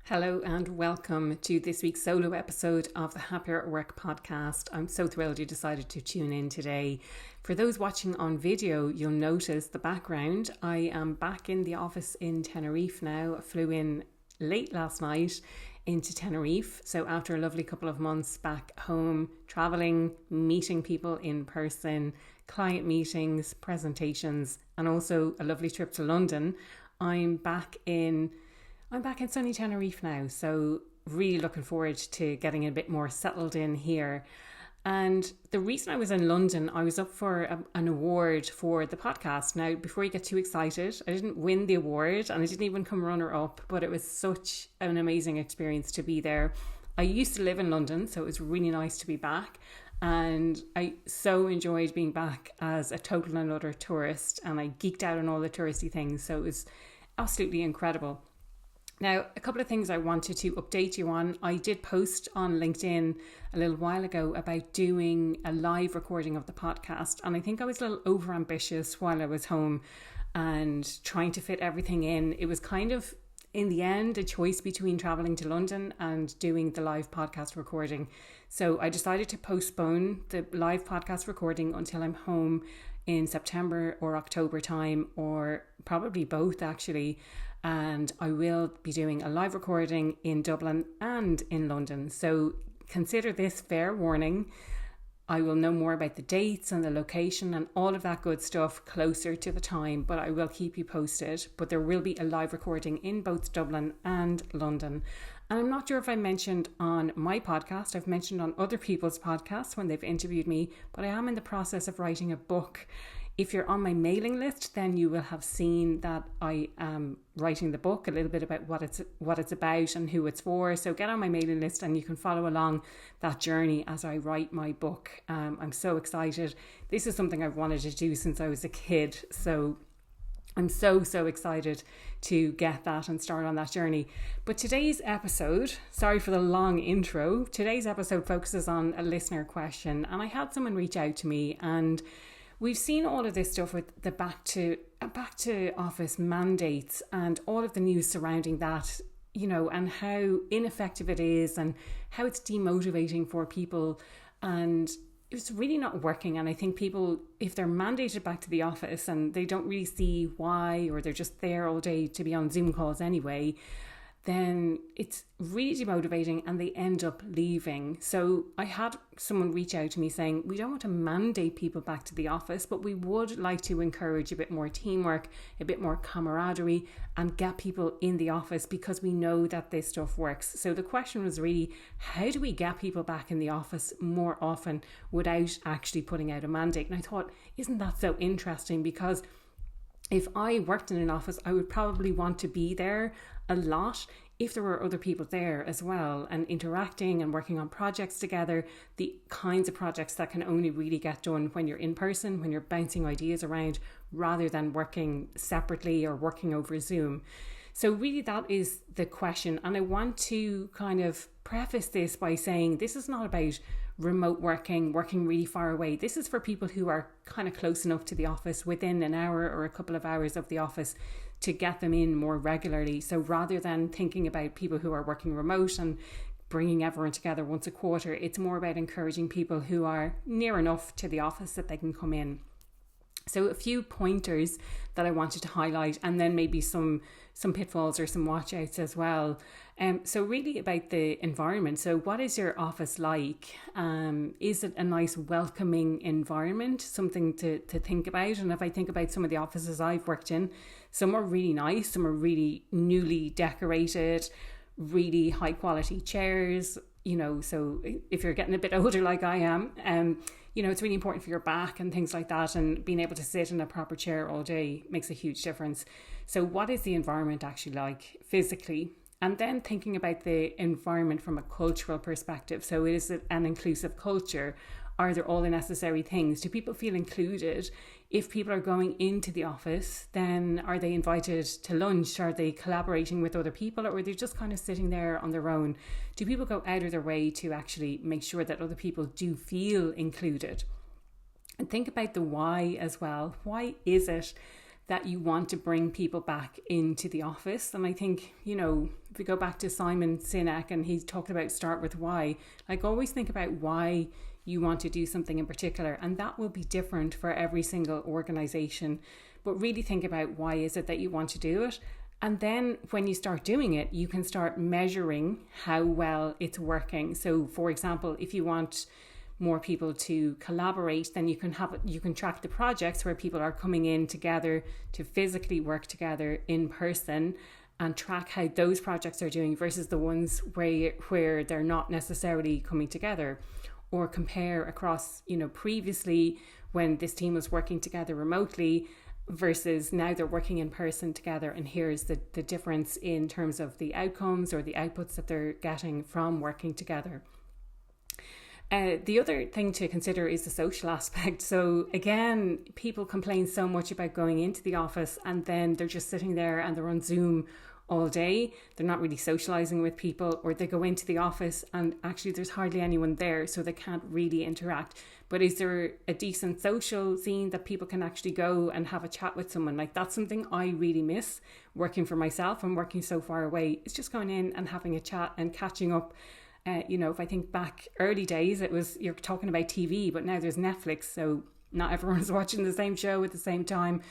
Hello and welcome to this week's solo episode of the Happier at Work podcast. I'm so thrilled you decided to tune in today. For those watching on video, you'll notice the background. I am back in the office in Tenerife now. I flew in late last night into Tenerife. So after a lovely couple of months back home, traveling, meeting people in person, client meetings, presentations, and also a lovely trip to London, I'm back in sunny Tenerife now, so really looking forward to getting a bit more settled in here. And the reason I was in London, I was up for an award for the podcast. Now, before you get too excited, I didn't win the award and I didn't even come runner-up, but it was such an amazing experience to be there. I used to live in London, so it was really nice to be back. And I so enjoyed being back as a total and utter tourist, and I geeked out on all the touristy things, so it was absolutely incredible. Now, a couple of things I wanted to update you on. I did post on LinkedIn a little while ago about doing a live recording of the podcast. And I think I was a little overambitious while I was home and trying to fit everything in. It was kind of, in the end, a choice between traveling to London and doing the live podcast recording. So I decided to postpone the live podcast recording until I'm home in September or October time, or probably both actually. And I will be doing a live recording in Dublin and in London. So consider this fair warning. I will know more about the dates and the location and all of that good stuff closer to the time, but I will keep you posted. But there will be a live recording in both Dublin and London. And I'm not sure if I mentioned on my podcast, I've mentioned on other people's podcasts when they've interviewed me, but I am in the process of writing a book. If you're on my mailing list, then you will have seen that I am writing the book, a little bit about what it's about and who it's for. So get on my mailing list and you can follow along that journey as I write my book. I'm so excited. This is something I've wanted to do since I was a kid. So I'm so excited to get that and start on that journey. But today's episode, sorry for the long intro, today's episode focuses on a listener question. And I had someone reach out to me, and we've seen all of this stuff with the back to office mandates and all of the news surrounding that, you know, and how ineffective it is and how it's demotivating for people, and it's really not working. And I think people, if they're mandated back to the office and they don't really see why, or they're just there all day to be on Zoom calls anyway, then it's really demotivating and they end up leaving. So I had someone reach out to me saying, we don't want to mandate people back to the office, but we would like to encourage a bit more teamwork, a bit more camaraderie, and get people in the office because we know that this stuff works. So the question was really, how do we get people back in the office more often without actually putting out a mandate? And I thought, isn't that so interesting? Because if I worked in an office, I would probably want to be there a lot if there were other people there as well, and interacting and working on projects together, the kinds of projects that can only really get done when you're in person, when you're bouncing ideas around, rather than working separately or working over Zoom. So really that is the question. And I want to kind of preface this by saying this is not about remote working really far away. This is for people who are kind of close enough to the office, within an hour or a couple of hours of the office, to get them in more regularly. So rather than thinking about people who are working remote and bringing everyone together once a quarter, it's more about encouraging people who are near enough to the office that they can come in. So a few pointers that I wanted to highlight, and then maybe some pitfalls or some watch outs as well. So really about the environment. So what is your office like? Is it a nice welcoming environment? Something to think about. And if I think about some of the offices I've worked in, some are really nice, some are really newly decorated, really high quality chairs, you know. So if you're getting a bit older like I am, you know, it's really important for your back and things like that, and being able to sit in a proper chair all day makes a huge difference. So what is the environment actually like physically? And then thinking about the environment from a cultural perspective. So is it an inclusive culture? Are there all the necessary things? Do people feel included? If people are going into the office, then are they invited to lunch? Are they collaborating with other people, or are they just kind of sitting there on their own? Do people go out of their way to actually make sure that other people do feel included? And think about the why as well. Why is it that you want to bring people back into the office? And I think, if we go back to Simon Sinek and he's talked about start with why, like always think about why you want to do something in particular. And that will be different for every single organization. But really think about why is it that you want to do it? And then when you start doing it, you can start measuring how well it's working. So for example, if you want more people to collaborate, then you can track the projects where people are coming in together to physically work together in person, and track how those projects are doing versus the ones where they're not necessarily coming together. Or compare across, previously when this team was working together remotely versus now they're working in person together, and here's the difference in terms of the outcomes or the outputs that they're getting from working together. The other thing to consider is the social aspect. So again, people complain so much about going into the office and then they're just sitting there and they're on Zoom all day. They're not really socializing with people, or they go into the office and actually there's hardly anyone there, so they can't really interact. But is there a decent social scene that people can actually go and have a chat with someone? Like, that's something I really miss working for myself and working so far away. It's just going in and having a chat and catching up. If I think back early days, you're talking about TV, but now there's Netflix, so not everyone's watching the same show at the same time,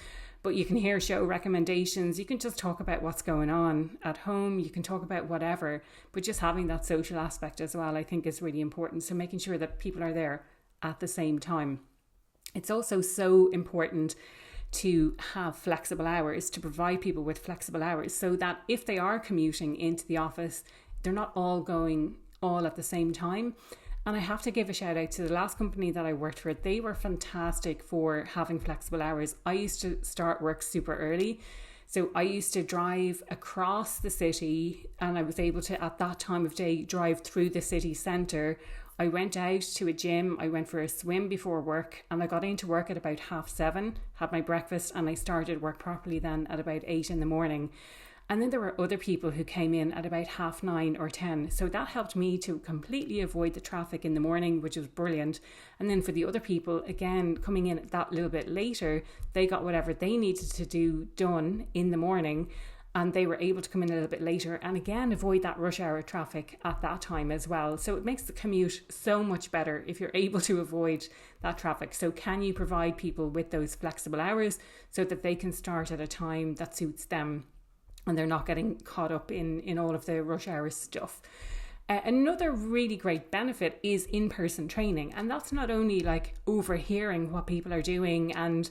but you can hear show recommendations. You can just talk about what's going on at home. You can talk about whatever, but just having that social aspect as well, I think is really important. So making sure that people are there at the same time. It's also so important to have flexible hours, to provide people with flexible hours, so that if they are commuting into the office, they're not all going all at the same time. And I have to give a shout out to the last company that I worked for. They were fantastic for having flexible hours. I used to start work super early. So I used to drive across the city, and I was able to, at that time of day, drive through the city centre. I went out to a gym, I went for a swim before work, and I got into work at about 7:30, had my breakfast, and I started work properly then at about 8 in the morning. And then there were other people who came in at about 9:30 or 10. So that helped me to completely avoid the traffic in the morning, which was brilliant. And then for the other people, again, coming in that little bit later, they got whatever they needed to do done in the morning, and they were able to come in a little bit later and again avoid that rush hour traffic at that time as well. So it makes the commute so much better if you're able to avoid that traffic. So can you provide people with those flexible hours so that they can start at a time that suits them, and they're not getting caught up in all of the rush hour stuff? Another really great benefit is in-person training. And that's not only like overhearing what people are doing and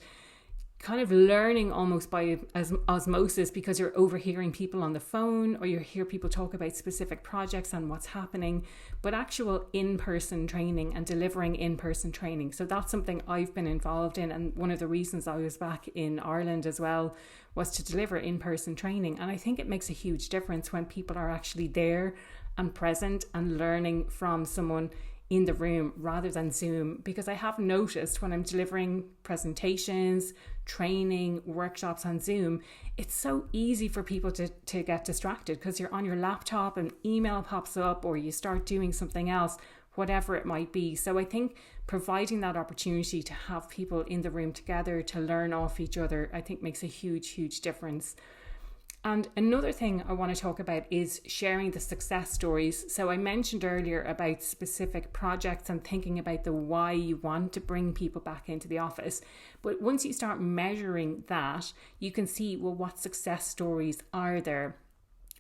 kind of learning almost by osmosis, because you're overhearing people on the phone or you hear people talk about specific projects and what's happening, but actual in-person training and delivering in-person training. So that's something I've been involved in, and one of the reasons I was back in Ireland as well was to deliver in-person training. And I think it makes a huge difference when people are actually there and present and learning from someone in the room rather than Zoom, because I have noticed when I'm delivering presentations, training, workshops on Zoom, it's so easy for people to get distracted because you're on your laptop and email pops up or you start doing something else, whatever it might be. So I think providing that opportunity to have people in the room together to learn off each other, I think makes a huge, huge difference. And another thing I want to talk about is sharing the success stories. So I mentioned earlier about specific projects and thinking about the why you want to bring people back into the office. But once you start measuring that, you can see, well, what success stories are there?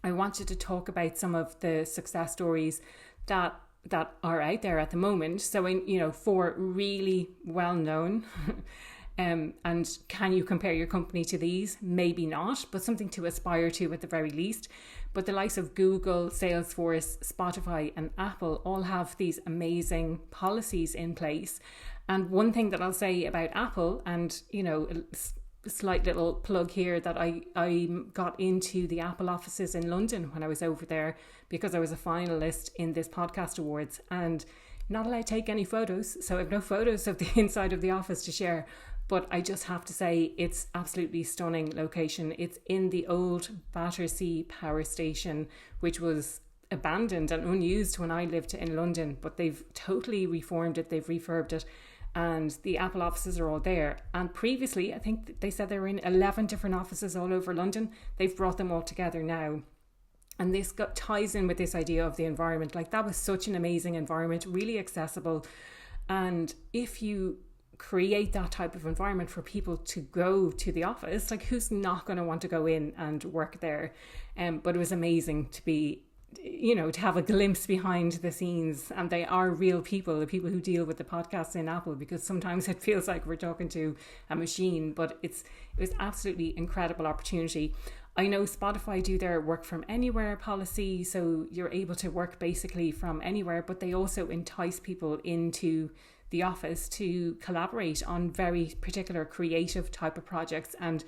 I wanted to talk about some of the success stories that are out there at the moment. So, for really well-known and can you compare your company to these? Maybe not, but something to aspire to at the very least. But the likes of Google, Salesforce, Spotify and Apple all have these amazing policies in place. And one thing that I'll say about Apple, and a slight little plug here, that I got into the Apple offices in London when I was over there because I was a finalist in this podcast awards and not allowed to take any photos. So I have no photos of the inside of the office to share. But I just have to say, it's absolutely stunning location. It's in the old Battersea power station, which was abandoned and unused when I lived in London, but they've totally reformed it. They've refurbed it. and the Apple offices are all there. And previously, I think they said they were in 11 different offices all over London. They've brought them all together now. And this ties in with this idea of the environment. Like, that was such an amazing environment, really accessible. And if you create that type of environment for people to go to the office, like, who's not going to want to go in and work there? But it was amazing to be, to have a glimpse behind the scenes. And they are real people, the people who deal with the podcasts in Apple, because sometimes it feels like we're talking to a machine, but it was absolutely incredible opportunity. I know Spotify do their work from anywhere policy, so you're able to work basically from anywhere, but they also entice people into the office to collaborate on very particular creative type of projects and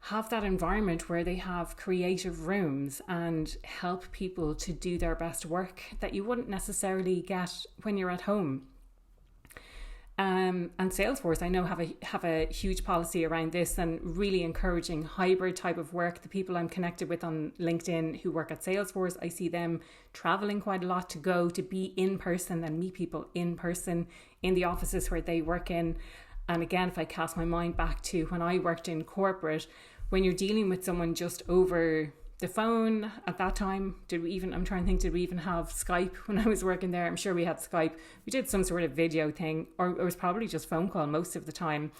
have that environment where they have creative rooms and help people to do their best work that you wouldn't necessarily get when you're at home. And Salesforce, I know, have a huge policy around this and really encouraging hybrid type of work. The people I'm connected with on LinkedIn who work at Salesforce, I see them traveling quite a lot to be in person and meet people in person in the offices where they work in. And again, if I cast my mind back to when I worked in corporate, when you're dealing with someone just over the phone at that time, did we even have Skype when I was working there? I'm sure we had Skype. We did some sort of video thing, or it was probably just phone call most of the time.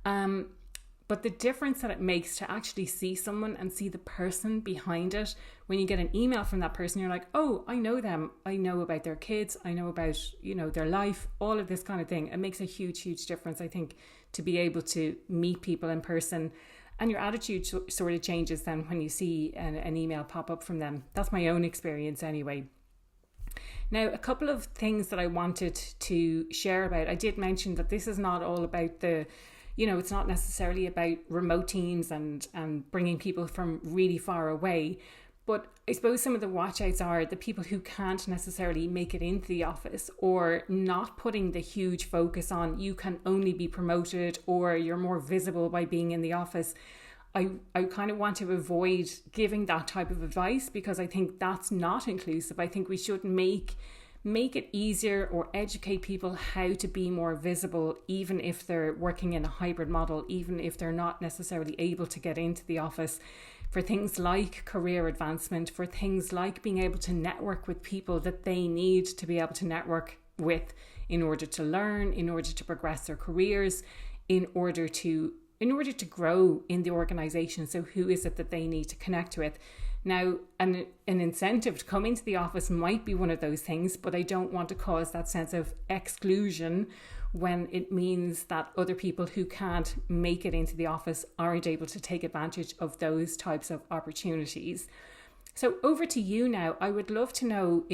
But the difference that it makes to actually see someone and see the person behind it, when you get an email from that person, you're like, oh, I know them. I know about their kids. I know about, their life, all of this kind of thing. It makes a huge, huge difference, I think, to be able to meet people in person. And your attitude sort of changes then when you see an email pop up from them. That's my own experience anyway. Now, a couple of things that I wanted to share about. I did mention that this is not all about it's not necessarily about remote teams and bringing people from really far away. But I suppose some of the watch outs are the people who can't necessarily make it into the office, or not putting the huge focus on you can only be promoted or you're more visible by being in the office. I kind of want to avoid giving that type of advice, because I think that's not inclusive. I think we should make it easier or educate people how to be more visible, even if they're working in a hybrid model, even if they're not necessarily able to get into the office, for things like career advancement, for things like being able to network with people that they need to be able to network with in order to learn, in order to progress their careers, in order to grow in the organization. So who is it that they need to connect with? Now, an incentive to come into the office might be one of those things, but I don't want to cause that sense of exclusion when it means that other people who can't make it into the office aren't able to take advantage of those types of opportunities. So over to you now. I would love to know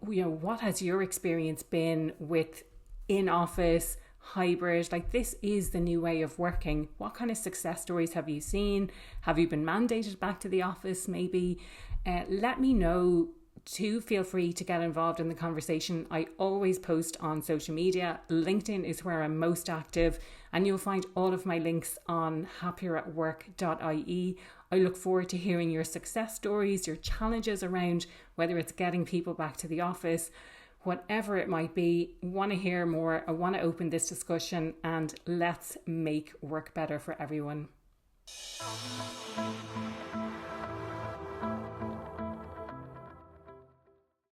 what has your experience been with in-office, hybrid? Like, this is the new way of working. What kind of success stories have you seen? Have you been mandated back to the office maybe? Let me know. Feel free to get involved in the conversation. I always post on social media. LinkedIn is where I'm most active, and you'll find all of my links on happieratwork.ie. I look forward to hearing your success stories, your challenges around whether it's getting people back to the office, whatever it might be. Want to hear more. I want to open this discussion, and let's make work better for everyone.